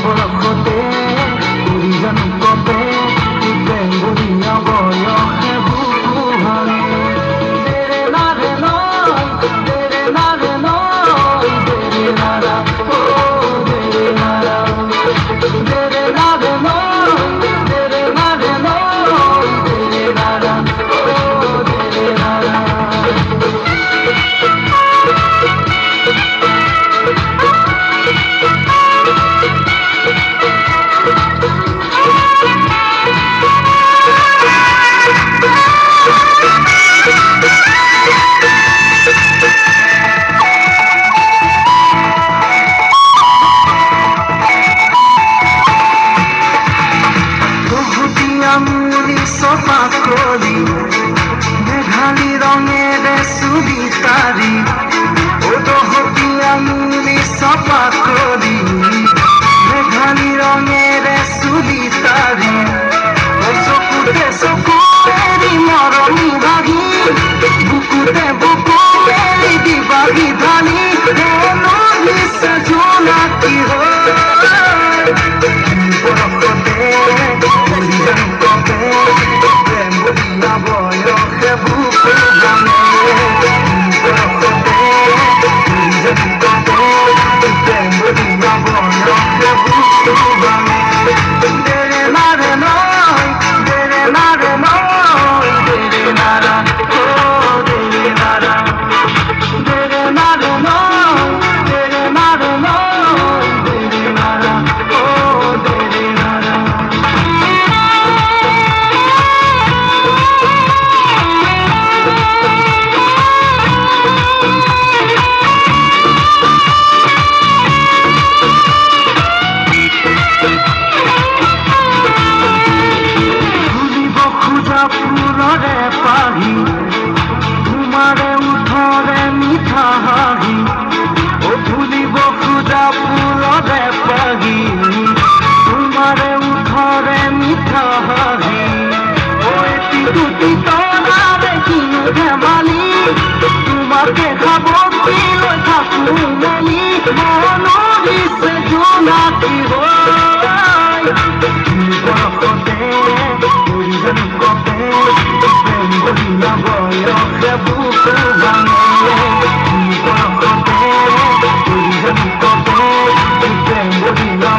বৰষতে উৰিজন কপে বেংগুলীয়া বয়সে বুকু ভাঙে দেৰে নাৰে নয় দেৰে নাৰে নয় দেৰে নাৰা ও দেৰে নাৰা দেৰে নাৰে নয় দেৰে নাৰে নয় দেৰে নাৰা ও দেৰে নাৰা মেঘালী ৰঙেৰে চুলি তাৰি অদহতি আঙুলি চপা কৰি মেঘালী ৰঙেৰে চুলি তাৰি চকুতে চকু এৰি মৰমি ভাগি বুকুতে বুকু এৰি দিবাগি ঢালি নিছে জোনাকী বৰষতে উৰিজন কপে বেংগুলীয়া বয়সে বুকু ভাঙে বৰষতে উৰিজন কপে বেংগুলীয়া বয়সে বুকু ভাঙে দেৰে নাৰে নয় দেৰে নাৰে নয় দেৰে নাৰা ও দেৰে নাৰা দেৰে নাৰে নয় দেৰে নাৰে নয় দেৰে নাৰা ও দেৰে নাৰা ফুলৰে পাহি তোমাৰে উঠৰে মিঠা হাঁহি ও ফুলিব খোজা ফুলৰে পাহি তোমাৰে উঠৰে মিঠা হাঁহি ও এটি দুটি তৰাৰে কিনো ধেমালি তোমাকে খাব কি লৈ থাকো মেলি মন দিছে জোনাকী বৰষতে উৰিজন কপে বেংগুলীয়া বয়সে বুকু ভাঙে বৰষতে উৰিজন কপে বেংগুলীয়া